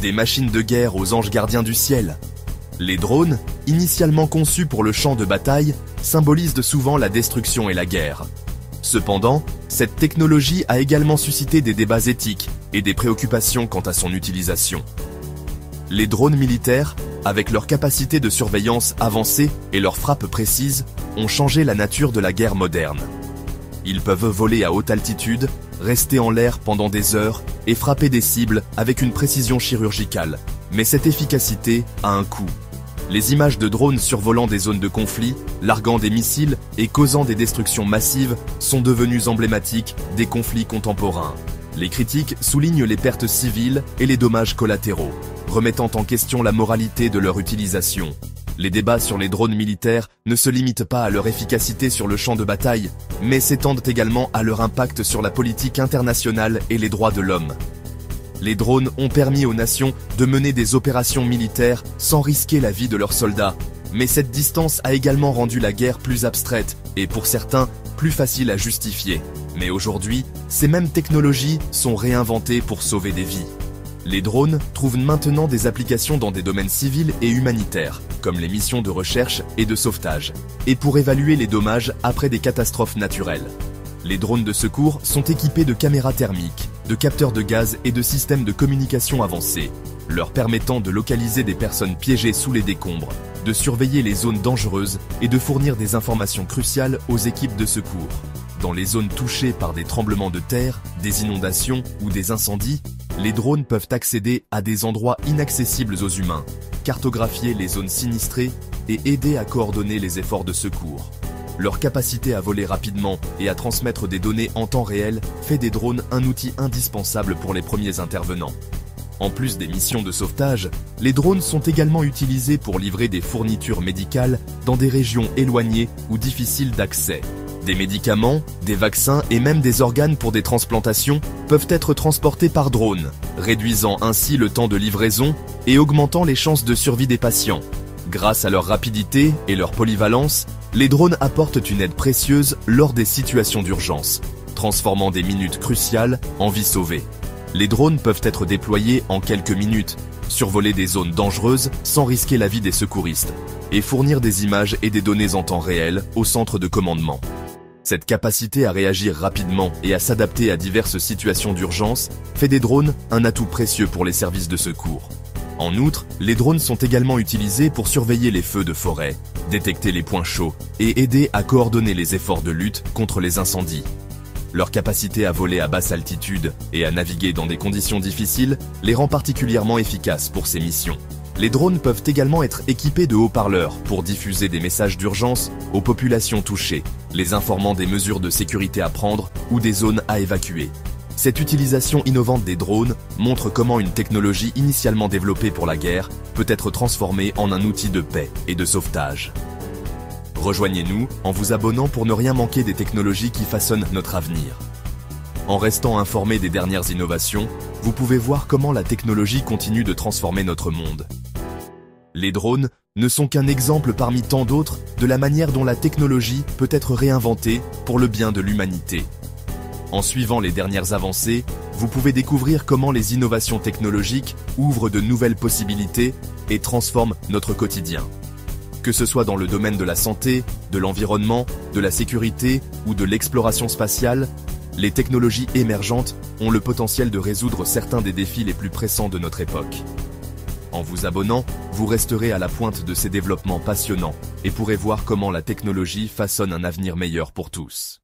Des machines de guerre aux anges gardiens du ciel. Les drones, initialement conçus pour le champ de bataille, symbolisent souvent la destruction et la guerre. Cependant, cette technologie a également suscité des débats éthiques et des préoccupations quant à son utilisation. Les drones militaires, avec leur capacité de surveillance avancée et leurs frappes précises, ont changé la nature de la guerre moderne. Ils peuvent voler à haute altitude, rester en l'air pendant des heures et frapper des cibles avec une précision chirurgicale. Mais cette efficacité a un coût. Les images de drones survolant des zones de conflit, larguant des missiles et causant des destructions massives sont devenues emblématiques des conflits contemporains. Les critiques soulignent les pertes civiles et les dommages collatéraux, remettant en question la moralité de leur utilisation. Les débats sur les drones militaires ne se limitent pas à leur efficacité sur le champ de bataille, mais s'étendent également à leur impact sur la politique internationale et les droits de l'homme. Les drones ont permis aux nations de mener des opérations militaires sans risquer la vie de leurs soldats. Mais cette distance a également rendu la guerre plus abstraite et pour certains, plus facile à justifier. Mais aujourd'hui, ces mêmes technologies sont réinventées pour sauver des vies. Les drones trouvent maintenant des applications dans des domaines civils et humanitaires, comme les missions de recherche et de sauvetage, et pour évaluer les dommages après des catastrophes naturelles. Les drones de secours sont équipés de caméras thermiques, de capteurs de gaz et de systèmes de communication avancés, leur permettant de localiser des personnes piégées sous les décombres, de surveiller les zones dangereuses et de fournir des informations cruciales aux équipes de secours. Dans les zones touchées par des tremblements de terre, des inondations ou des incendies, les drones peuvent accéder à des endroits inaccessibles aux humains, cartographier les zones sinistrées et aider à coordonner les efforts de secours. Leur capacité à voler rapidement et à transmettre des données en temps réel fait des drones un outil indispensable pour les premiers intervenants. En plus des missions de sauvetage, les drones sont également utilisés pour livrer des fournitures médicales dans des régions éloignées ou difficiles d'accès. Des médicaments, des vaccins et même des organes pour des transplantations peuvent être transportés par drone, réduisant ainsi le temps de livraison et augmentant les chances de survie des patients. Grâce à leur rapidité et leur polyvalence, les drones apportent une aide précieuse lors des situations d'urgence, transformant des minutes cruciales en vies sauvées. Les drones peuvent être déployés en quelques minutes, survoler des zones dangereuses sans risquer la vie des secouristes, et fournir des images et des données en temps réel au centre de commandement. Cette capacité à réagir rapidement et à s'adapter à diverses situations d'urgence fait des drones un atout précieux pour les services de secours. En outre, les drones sont également utilisés pour surveiller les feux de forêt, détecter les points chauds et aider à coordonner les efforts de lutte contre les incendies. Leur capacité à voler à basse altitude et à naviguer dans des conditions difficiles les rend particulièrement efficaces pour ces missions. Les drones peuvent également être équipés de haut-parleurs pour diffuser des messages d'urgence aux populations touchées, les informant des mesures de sécurité à prendre ou des zones à évacuer. Cette utilisation innovante des drones montre comment une technologie initialement développée pour la guerre peut être transformée en un outil de paix et de sauvetage. Rejoignez-nous en vous abonnant pour ne rien manquer des technologies qui façonnent notre avenir. En restant informé des dernières innovations, vous pouvez voir comment la technologie continue de transformer notre monde. Les drones ne sont qu'un exemple parmi tant d'autres de la manière dont la technologie peut être réinventée pour le bien de l'humanité. En suivant les dernières avancées, vous pouvez découvrir comment les innovations technologiques ouvrent de nouvelles possibilités et transforment notre quotidien. Que ce soit dans le domaine de la santé, de l'environnement, de la sécurité ou de l'exploration spatiale, les technologies émergentes ont le potentiel de résoudre certains des défis les plus pressants de notre époque. En vous abonnant, vous resterez à la pointe de ces développements passionnants et pourrez voir comment la technologie façonne un avenir meilleur pour tous.